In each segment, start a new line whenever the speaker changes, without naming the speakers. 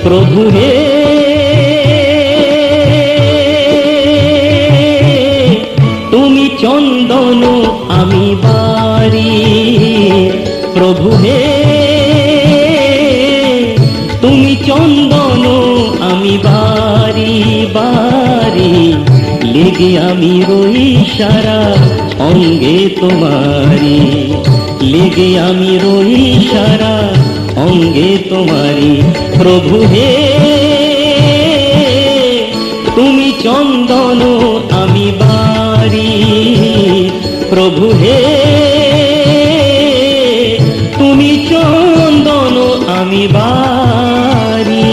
প্রভু হে তুমি চন্দন আমি বাড়ি, প্রভু হে তুমি চন্দন আমি বাড়ি বাড়ি, লেগে আমি রই সারা অঙ্গে তোমারি, লেগে আমি রই সারা অঙ্গে তোমারি। প্রভু হে তুমি চন্দন আমি বাড়ি, প্রভু হে তুমি চন্দন আমি বাড়ি।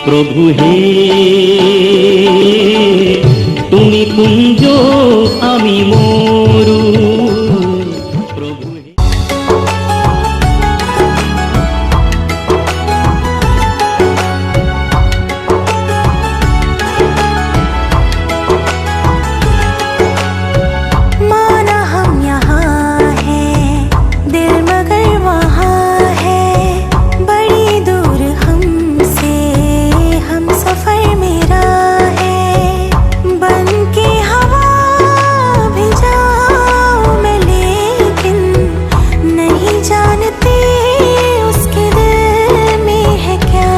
প্রভু হে তুমি কুঞ্জ আমি মরু, প্রভু হে।
माना हम यहाँ हैं, दिल मगर वहाँ है, बड़ी दूर हमसे हम सफर मेरा है। बन के हवा भी जाऊं मैं, लेकिन नहीं जानती उसके दिल में है क्या।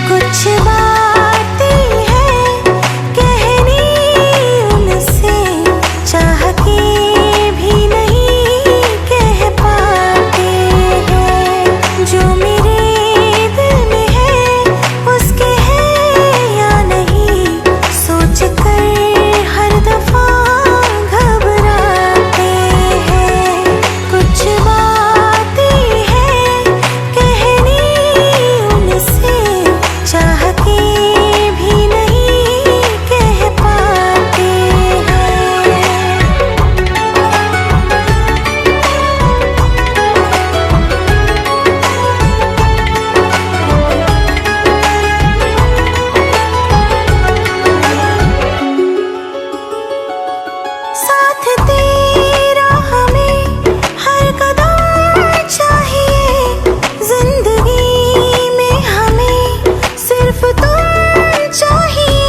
कुछ बातें हैं कहनी उनसे, चाह के भी नहीं कह पाते हैं। जो मेरे दिल में है उसके है या नहीं, सोच कर हर दफा घबराते हैं। कुछ बातें हैं कहनी उनसे, चाह के भी नहीं कह पाते हैं। साथ तेरा हमें हर कदम चाहिए, जिंदगी में हमें सिर्फ तुम चाहिए।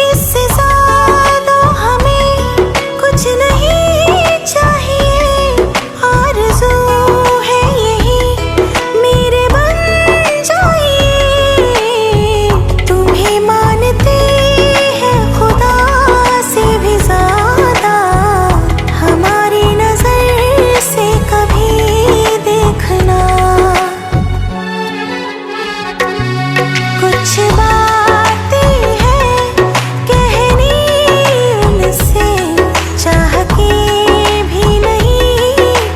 इससे ज्यादा हमें कुछ नहीं चाहिए, आरज़ू है यही मेरे बन जाइए। तुम्हें मानते हैं खुदा से भी ज्यादा, हमारी नजर से कभी देखना। कुछ बातें हैं कहनी उनसे, चाह के भी नहीं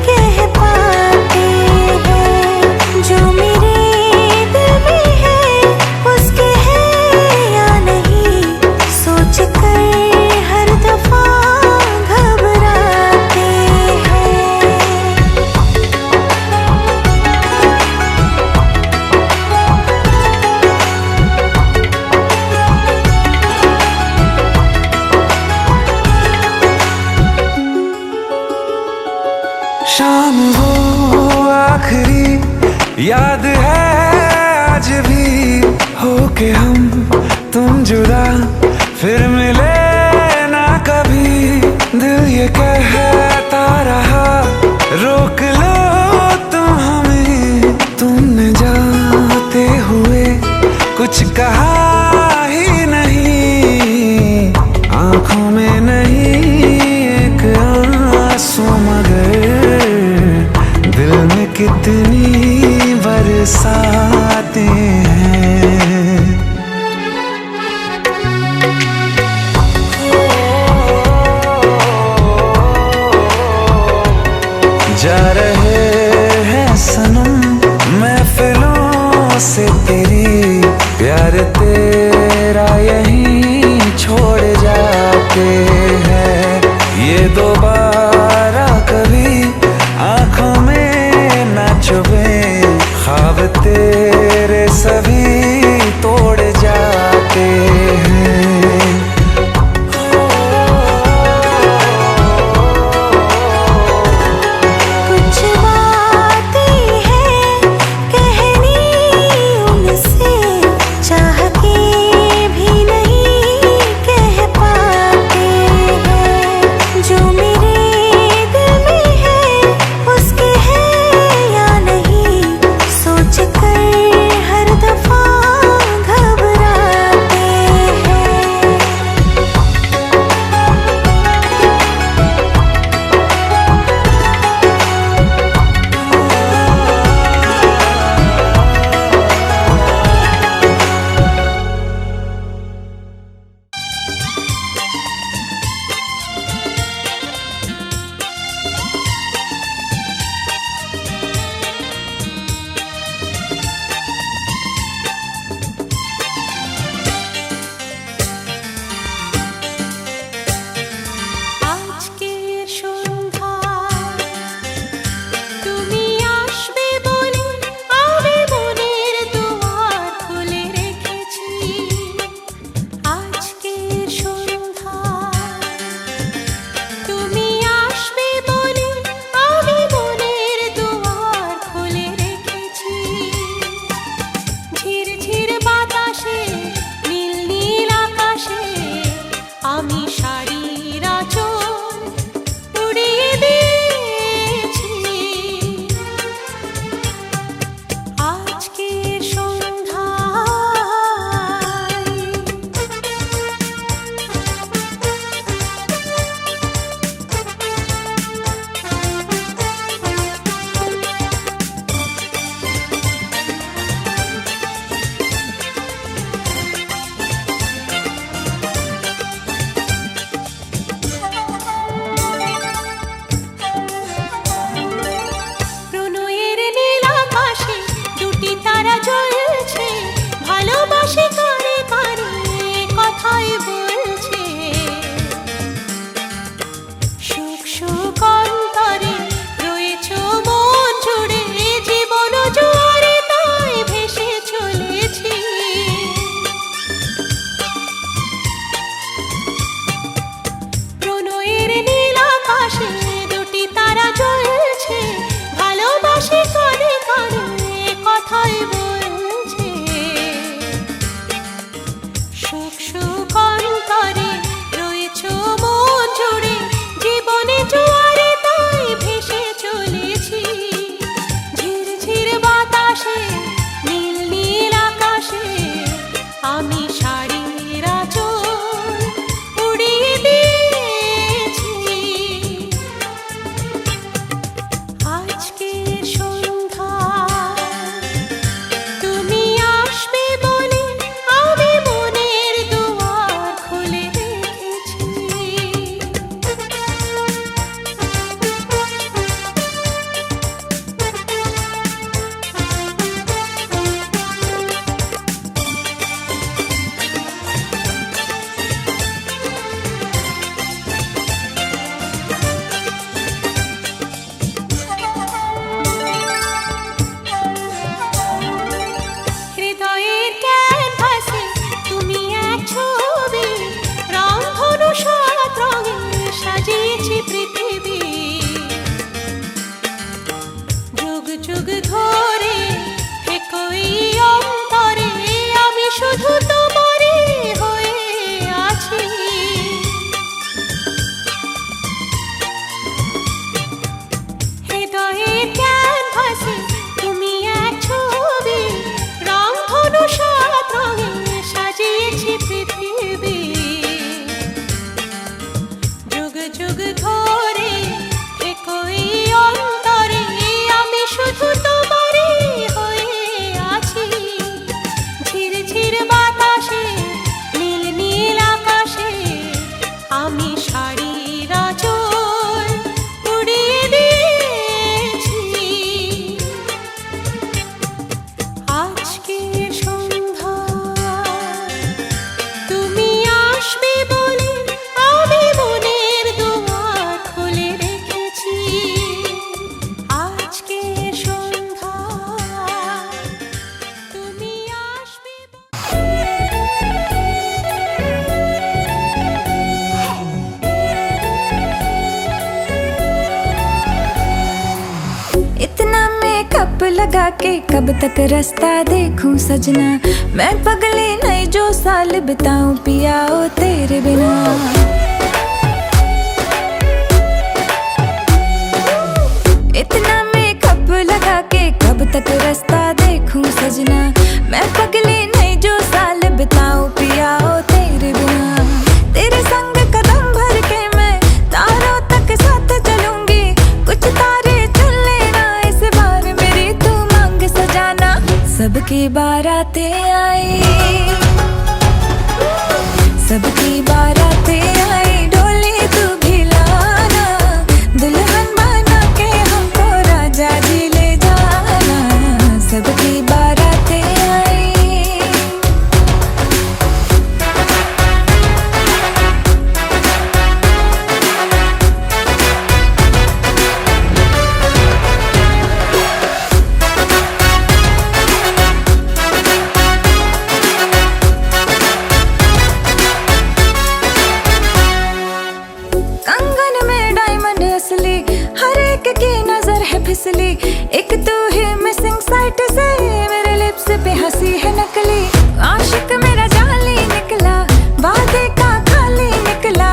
कह पाते हैं। जो मेरे दिल में है उसके है या नहीं, सोच कर हर दफा घबराते हैं।
शाम वो आखिरी याद है आज भी, होके हम तुम जुदा फिर मिले ना कभी। दिल ये कहता रहा रोक लो तुम हमें, तुमने जाते हुए कुछ कहा ही नहीं। आंखों में नहीं एक आंसू, मगर दिल में कितनी बरसाते हैं। जा रहे हैं सनम महफिलों से तेरी, प्यार तेरा यहीं छोड़ जाते हैं। ये दोबारा कभी आंखों में ना चुभे, ख्वाब तेरे सभी तोड़ जाते
সাজিয়েছি পৃথিবী যুগ যুগ ধরে থেকোই অন্তরে আমি শুধু তোমারই হয়ে আছি হৃদয়ে ক্যানভাসে তুমি এক ছবি রংধনু সাত রঙে সাজিয়েছি পৃথিবী যুগ যুগ ধরে একই অন্তরে আমি শুধু তোমারই হয়ে আছি ঝিরঝির বাতাসে নীল নীল আকাশে আমি শাড়ির আঁচল উড়িয়ে দিয়েছি আজকে সন্ধ্যা তুমি আসবে বলে আমি মনের দুয়ার খুলে রেখেছি আজকে সন্ধ্যা তুমি আসবে
इतना मेकअप लगा के कब तक रास्ता देखूं सजना मैं पगली नहीं जो साल बिताऊं पिया ओ तेरे बिना इतना मेकअप लगा के कब तक रास्ता देखूं सजना मैं पगली नहीं जो साल बिताऊं पिया ओ तेरे बिना तेरे संग कदम भर के मैं तारों तक साथ चलूंगी कुछ तारे चुन लेना इस बार मेरी तू मांग सजाना सबकी बारातें आई सबकी बारातें आई डोली तू भी लाना दुल्हन बना के हमको राजा जी ले जाना सबकी बारातें आई कंगन में डायमंड असली हर एक की नजर है फिसली एक तू ही मिसिंग साइट से मेरे लिप्स पे हंसी है नकली आशिक मेरा जाली निकला वादे का खाली निकला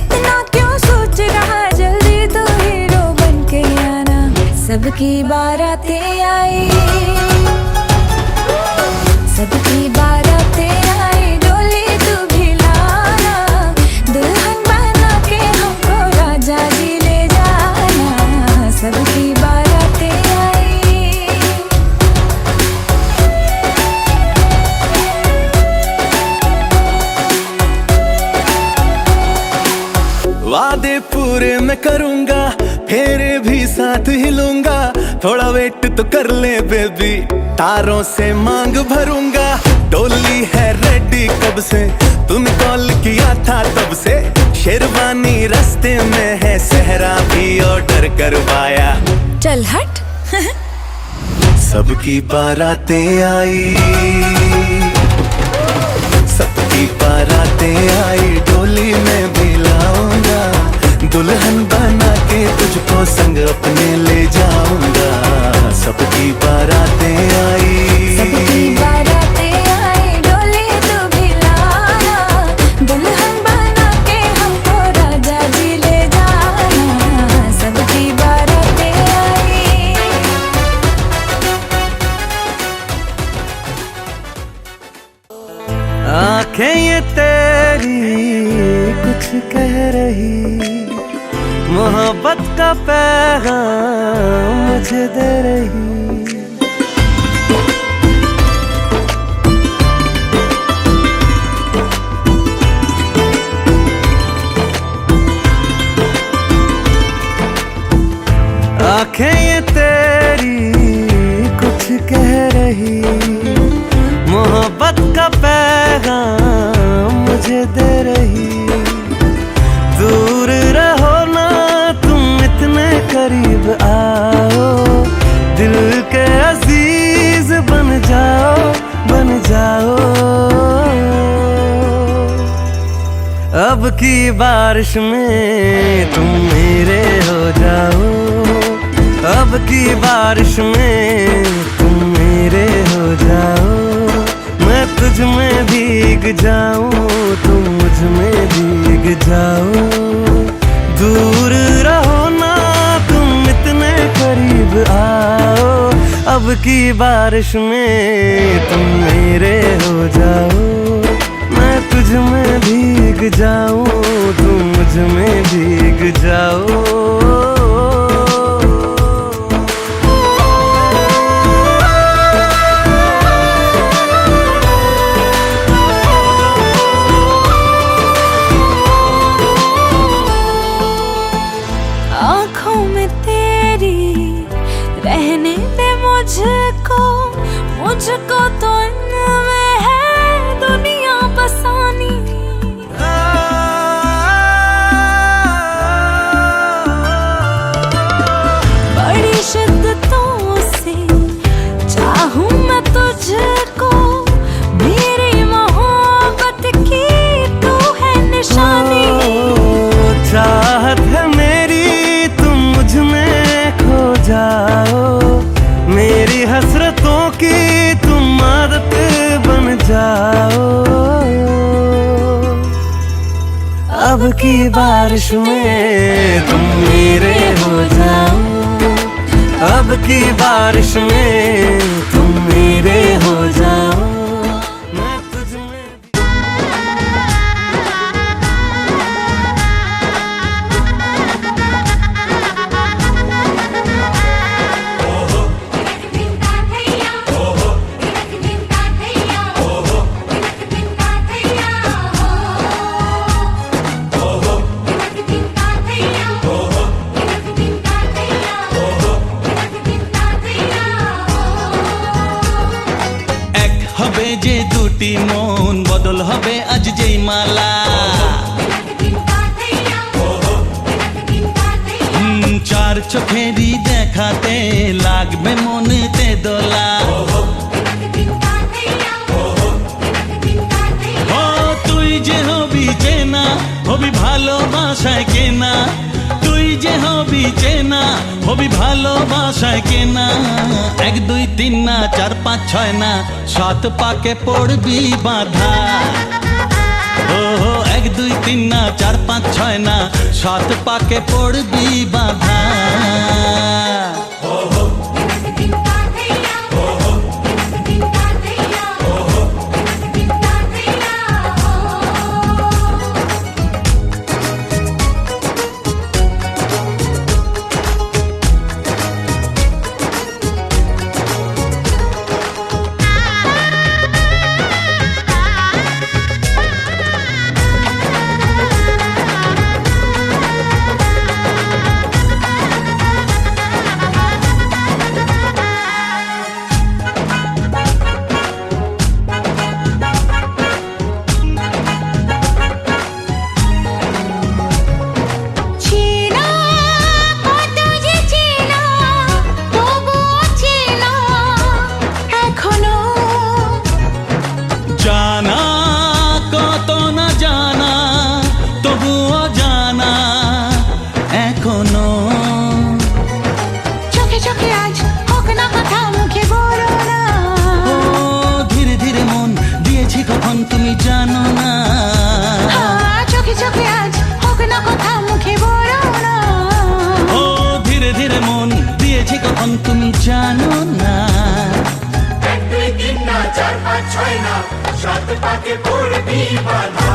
इतना क्यों सोच रहा जल्दी तू हीरो बन के आना सबकी बारातें आई सबकी बारातें आई डोली तू भी लाना दुल्हन बना के हमको राजा जी ले जाना सबकी बारातें आई
वादे पूरे मैं करूंगा फेरे भी साथ हिलूंगा थोड़ा वेट तो कर ले बेबी तारों से मांग भरूंगा डोली है रेडी कब से तूने कॉल किया था तब से शेरवानी रास्ते में है सहरा भी ऑर्डर करवाया
चल हट
सबकी बारातें आई सबकी बारातें आई डोली में भी लाऊंगा दुल्हन बना के तुझको संग अपने ले जाऊंगा सबकी बारातें आई
सबकी बारातें आई डोली तू भी लाना दुल्हन बना के हमको राजा जी ले जाना सबकी बारातें आई
आंखें ये तेरी कुछ कह रही मोहब्बत का पैगाम मुझे दे रही आंखें ये तेरी कुछ कह रही मोहब्बत का पैगाम मुझे दे रही दूर रहो ना तुम इतने करीब आओ दिल के अजीज बन जाओ अब की बारिश में तुम मेरे हो जाओ, अब की बारिश में तुम मेरे हो जाओ। मैं तुझ में भीग जाऊं, तुम मुझ में भीग जाओ। दूर रहो ना तुम इतने करीब आओ, अब की बारिश में तुम मेरे हो जाओ। मैं तुझ में भीग जाऊं, तुम मुझ में भीग जाओ।
आँखों में तेरी रहने दे मुझको, मुझको तो इनमें है दुनिया बसानी। बड़ी शिद्दतों से चाहूं मैं तुझको, मेरी मोहब्बत की तू है निशानी।
चाहत है मेरी तुम मुझ में खो जाओ, मेरी हसरतों की तुम आदत बन जाओ। अब की बारिश में तुम मेरे हो जाओ, अब की बारिश में तुम मेरे हो जाओ। मैं तुझ में
হবে যে দুটি মন বদল হবে আজ যেই মালা। চার চোখেরই দেখাতে লাগবে মনেতে দোলা। ও তুই যে হবি চেনা, হবি ভালোবাসায় কেনা। তুই যে হবি চেনা, হবি ভালোবাসায় কেনা। 1 2 3 না 4 5 6 না 7 পাকে পড়বি বাঁধা। ও 1 2 3 না 4 5 6 না 7 পাকে পড়বি বাঁধা। জানা কত না জানা তবুও জানা এখনো।
চোখে চোখে আজ হোক না কথা মুখে বলো না।
ও ধীরে ধীরে মন দিয়েছি কখন তুমি জানো না।
চোখে চোখে আজ হোক না কথা মুখে বলো না।
ও ধীরে ধীরে মন দিয়েছি কখন তুমি জানো না।
1 2 3 না 4 5 6 না 7 পাকে পড়বি বাঁধা।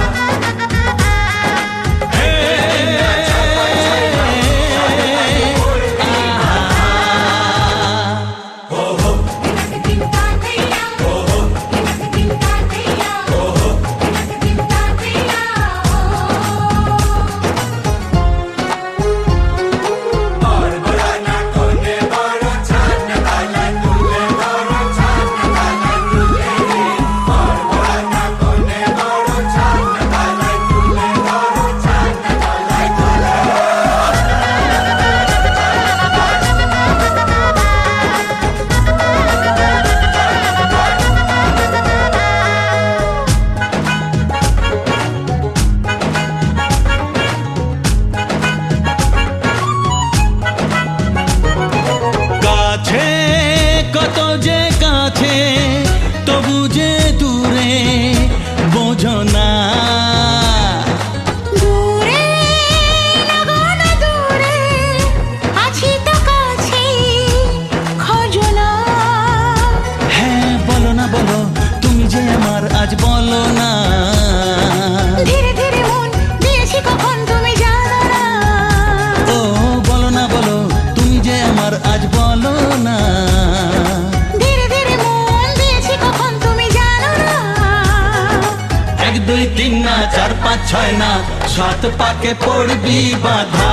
ছয় না, সাত পাকে পড়বি বাধা।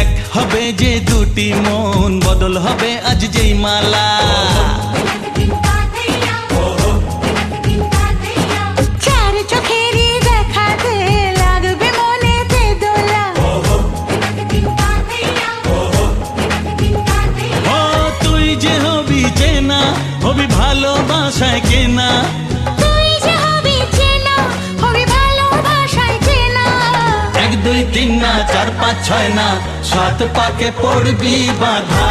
এক হবে যে দুটি মন, বদল হবে আজ যেই মালা।
চার চোখেরই দেখাতে লাগবে মনেতে দোলা।
ও তুই যে হবি চেনা, হবি ভালোবাসায় কেনা।
তুই যে হবি চেনা, হবি ভালোবাসায় চেনা।
এক দুই তিন না, চার পাঁচ ছয় না, সাত পাকে পড়বি বাধা।